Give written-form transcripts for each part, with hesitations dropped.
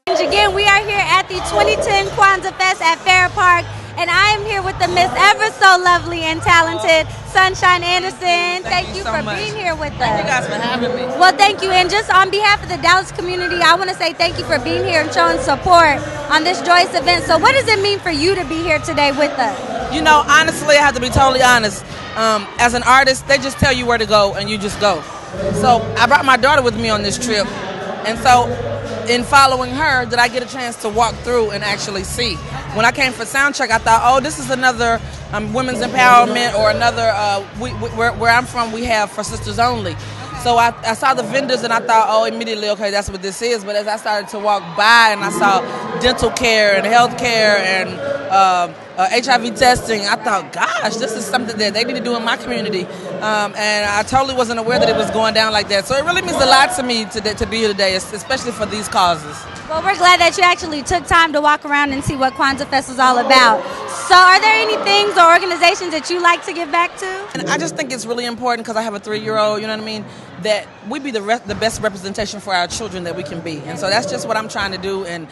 Again, we are here at the 2010 Kwanzaa Fest at Fair Park, and I am here with the Miss Ever So Lovely and Talented Sunshine Anderson. Thank you so for much. being here with Thank you us. guys for having me. Well, thank you, and just on behalf of the Dallas community, I want to say thank you for being here and showing support on this joyous event. So what does it mean for you to be here today with us? You know, honestly, I have to be totally honest. As an artist, they just tell you where to go, and you just go. So I brought my daughter with me on this trip, and so in following her, did I get a chance to walk through and actually see. When I came for soundcheck, I thought, oh, this is another women's empowerment, or another, where I'm from, we have for sisters only. So I saw the vendors and I thought, oh, immediately, okay, that's what this is. But as I started to walk by and I saw dental care and health care and HIV testing, I thought, gosh, this is something that they need to do in my community. And I totally wasn't aware that it was going down like that. So it really means a lot to me to be here today, especially for these causes. Well, we're glad that you actually took time to walk around and see what Kwanzaa Fest is all about. So are there any things or organizations that you like to give back to? And I just think it's really important, because I have a 3-year-old, you know what I mean, that we be the best representation for our children that we can be. And so that's just what I'm trying to do. And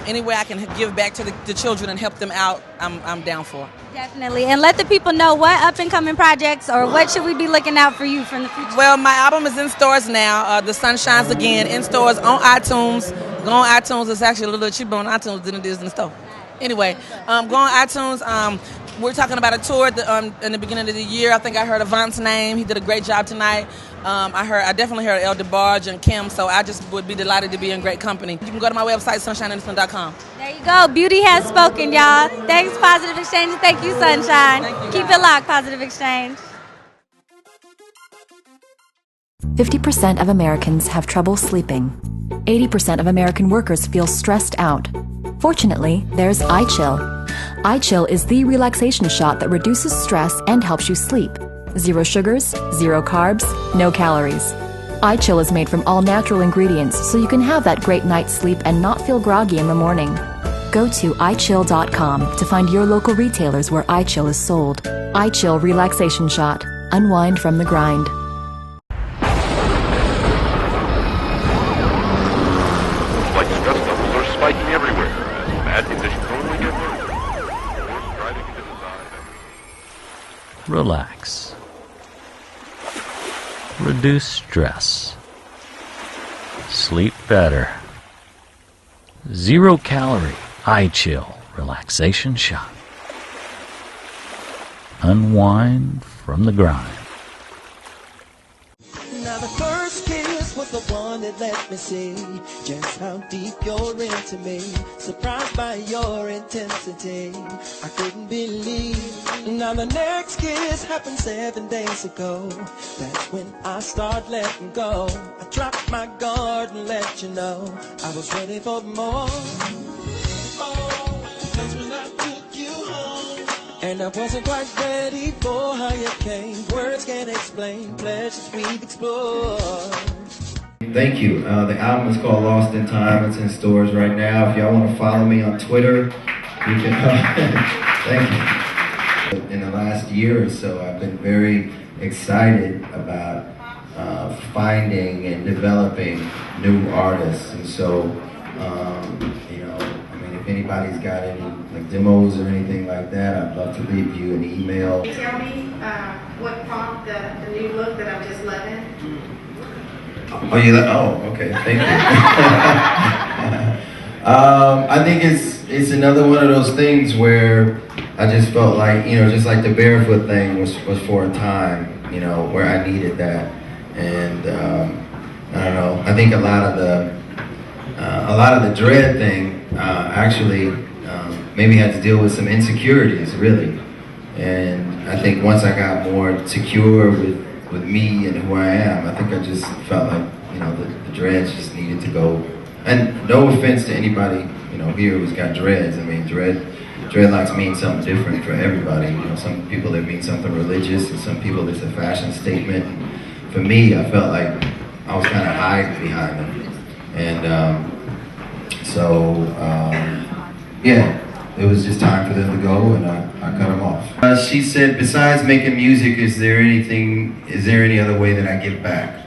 any way I can give back to the children and help them out, I'm down for. Definitely. And let the people know what up-and-coming projects or what should we be looking out for you from the future? Well, my album is in stores now. The Sun Shines Again, in stores, on iTunes. Go on iTunes. It's actually a little cheaper on iTunes than it is in the store. Anyway, go on iTunes. We're talking about a tour in the beginning of the year. I think I heard Avant's name. He did a great job tonight. I definitely heard El DeBarge and Kim, so I just would be delighted to be in great company. You can go to my website, sunshineanderson.com. There you go. Beauty has spoken, y'all. Thanks, Positive Exchange, and thank you, Sunshine. Thank you, Keep it locked, Positive Exchange. 50% of Americans have trouble sleeping. 80% of American workers feel stressed out. Fortunately, there's iChill. iChill is the relaxation shot that reduces stress and helps you sleep. 0 sugars, 0 carbs, no calories. iChill is made from all natural ingredients, so you can have that great night's sleep and not feel groggy in the morning. Go to iChill.com to find your local retailers where iChill is sold. iChill Relaxation Shot. Unwind from the grind. Like stress levels are spiking everywhere as bad conditions only get worse. Driving into design. Relax. Reduce stress. Sleep better. 0 calorie iChill relaxation shot. Unwind from the grind. Now the first kiss was the one that let me see just how deep you're into me. Surprised by your intensity, I couldn't believe. Now the next kiss happened 7 days ago. That's when I start letting go. I dropped my guard and let you know I was ready for more. Oh, that's when I took you home. And I wasn't quite ready for how you came. Words can't explain pleasures we've explored. Thank you. The album is called Lost in Time. It's in stores right now. If y'all want to follow me on Twitter, you can. Thank you. In the last year or so, I've been very excited about finding and developing new artists. And so, you know, I mean, if anybody's got any like demos or anything like that, I'd love to leave you an email. Tell me what prompted the new look that I'm just loving. Oh, okay. Thank you. I think it's another one of those things where I just felt like, you know, just like the barefoot thing was for a time, you know, where I needed that. And I don't know. I think a lot of the dread thing actually maybe had to deal with some insecurities, really. And I think once I got more secure with me and who I am, I think I just felt like, you know, the dreads just needed to go. And no offense to anybody, you know, here who's got dreads. I mean, dreadlocks mean something different for everybody. You know, some people it means something religious, and some people it's a fashion statement. And for me, I felt like I was kind of hiding behind them. And yeah, it was just time for them to go, and I cut them off. She said, besides making music, is there any other way that I give back?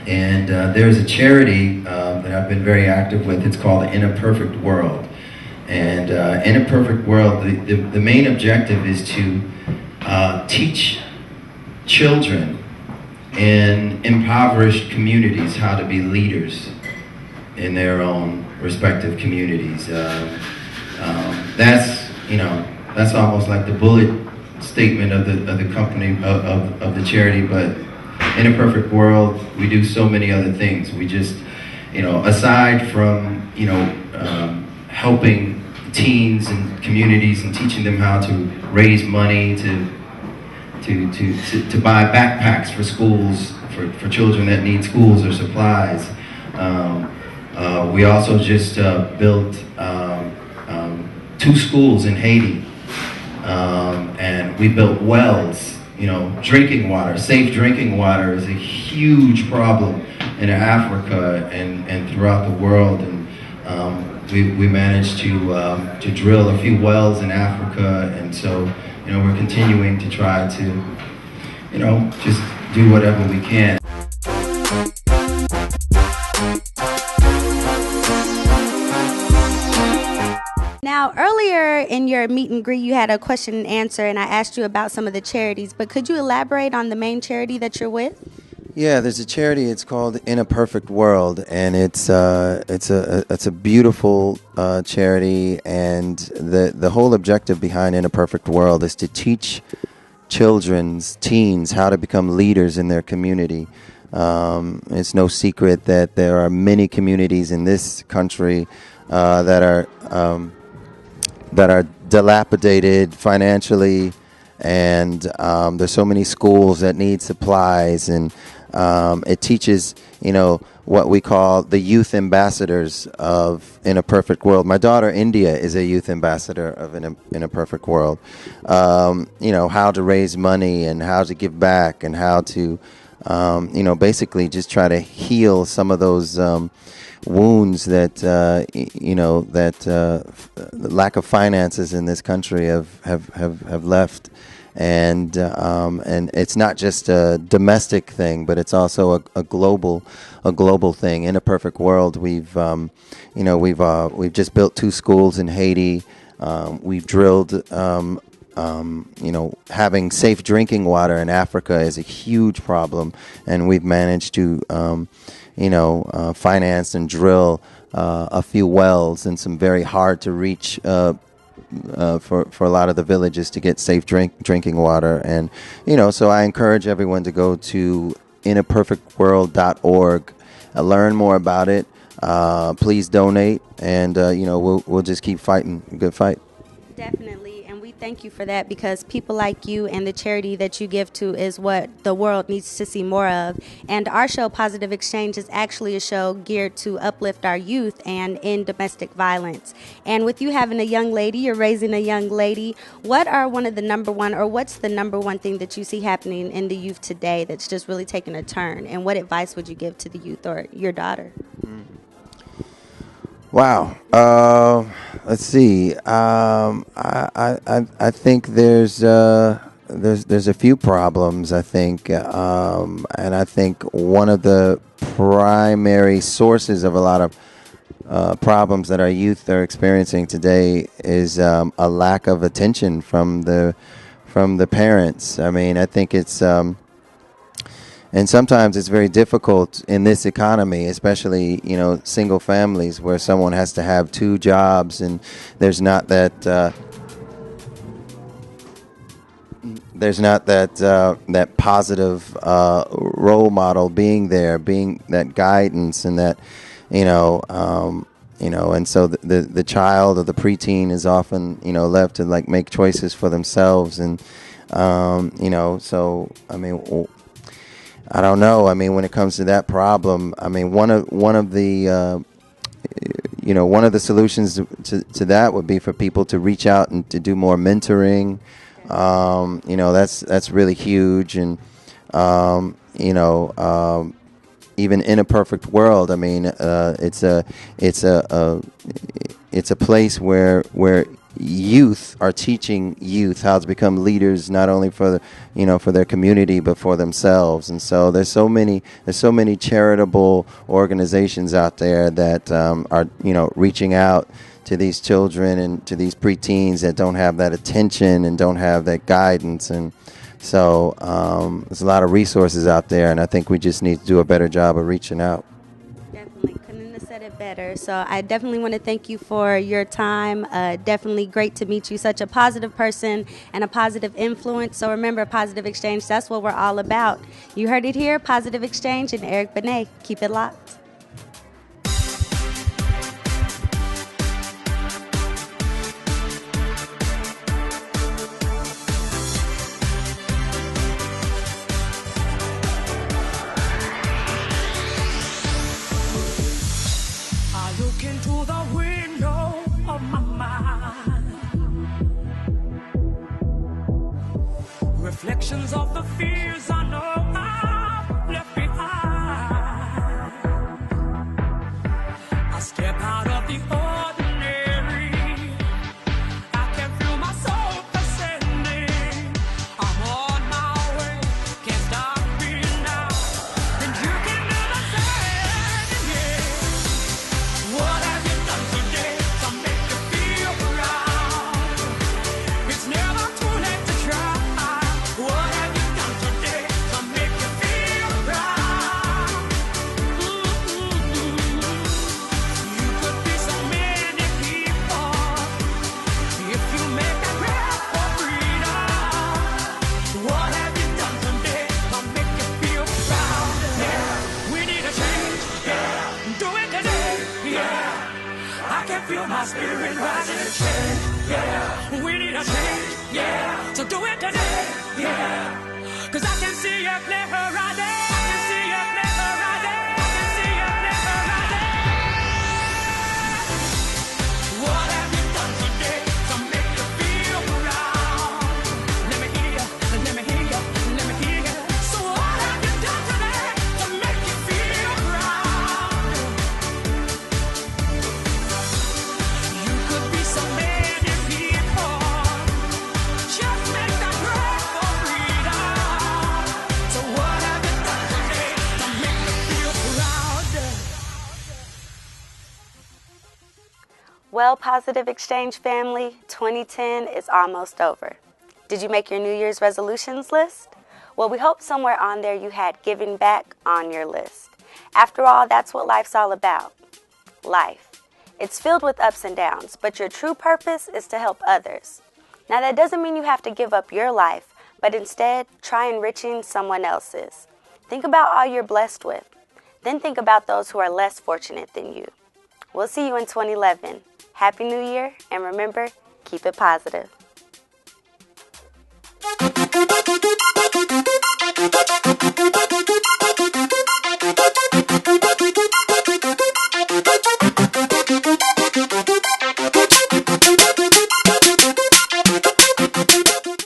And there's a charity that I've been very active with. It's called In a Perfect World. And In a Perfect World, the main objective is to teach children in impoverished communities how to be leaders in their own respective communities. That's almost like the bullet statement of the company of the charity. But In a Perfect World, we do so many other things. We just, aside from helping teens and communities and teaching them how to raise money to buy backpacks for schools for children that need schools or supplies. We also just built 2 schools in Haiti, and we built wells. Drinking water, safe drinking water is a huge problem in Africa and throughout the world. And we managed to drill a few wells in Africa, and so we're continuing to try to just do whatever we can. Now, earlier in your meet and greet, you had a question and answer, and I asked you about some of the charities, but could you elaborate on the main charity that you're with? Yeah, there's a charity. It's called In a Perfect World, and it's a beautiful charity, and the whole objective behind In a Perfect World is to teach teens how to become leaders in their community. It's no secret that there are many communities in this country that are dilapidated financially, and there's so many schools that need supplies, and it teaches what we call the youth ambassadors of In a Perfect World. My daughter India is a youth ambassador of In a Perfect World. How to raise money and how to give back and how to basically just try to heal some of those wounds that lack of finances in this country have left, and it's not just a domestic thing, but it's also a global thing. In a Perfect World, we've just built 2 schools in Haiti. We've drilled. Having safe drinking water in Africa is a huge problem, and we've managed to finance and drill a few wells in some very hard to reach for a lot of the villages to get safe drinking water. And so I encourage everyone to go to inaperfectworld.org, learn more about it. Please donate, and we'll just keep fighting a good fight. Definitely, and we thank you for that, because people like you and the charity that you give to is what the world needs to see more of. And our show, Positive Exchange, is actually a show geared to uplift our youth and end domestic violence. And with you having a young lady, you're raising a young lady, what's the number one thing that you see happening in the youth today that's just really taking a turn? And what advice would you give to the youth or your daughter? Wow. Let's see. I think there's a few problems. I think, and I think one of the primary sources of a lot of problems that our youth are experiencing today is a lack of attention from the parents. I mean, I think it's. And sometimes it's very difficult in this economy, especially, single families where someone has to have 2 jobs, and there's not that that positive role model being there, being that guidance, and that, and so the child or the preteen is often, left to make choices for themselves, and so I mean. I don't know. I mean, when it comes to that problem, I mean, one of the solutions to that would be for people to reach out and to do more mentoring. That's really huge, and even In a Perfect World, I mean, it's a place where youth are teaching youth how to become leaders, not only for for their community but for themselves. And so there's so many charitable organizations out there that are reaching out to these children and to these preteens that don't have that attention and don't have that guidance. And so there's a lot of resources out there, and I think we just need to do a better job of reaching out. Definitely couldn't have said it better. So I definitely want to thank you for your time. Definitely great to meet you. Such a positive person and a positive influence. So remember, Positive Exchange, that's what we're all about. You heard it here, Positive Exchange and Eric Benet. Keep it locked. Look into the window of my mind, reflections of the fears I know I've left behind. I step out of the ordinary, I can feel my soul ascending. I'm on my way, can't stop me now, and you can do the same, yeah. What have you done today to make you feel proud? It's never too late to try. What have you done today to make you feel proud? You could be so many people if you make a grab for freedom. What have you done today to make you feel proud? Yeah, we need a change. Yeah, do it today. Yeah, I can feel my spirit rising to change. Yeah, we need a change. Yeah, so do it today. Yeah, 'cause I can see you clear horizon. I can see you clear horizon. I can see you clear horizon. What have you done today to make you feel proud? Let me hear you. Let me hear you. Let me hear you. So what have you done today to make you feel proud? You could be so many people. Just make that break for freedom. So what have you done today to make you feel proud? Well, Positive Exchange family, 2010 is almost over. Did you make your New Year's resolutions list? Well, we hope somewhere on there you had giving back on your list. After all, that's what life's all about. Life. It's filled with ups and downs, but your true purpose is to help others. Now, that doesn't mean you have to give up your life, but instead, try enriching someone else's. Think about all you're blessed with. Then think about those who are less fortunate than you. We'll see you in 2011. Happy New Year, and remember, keep it positive.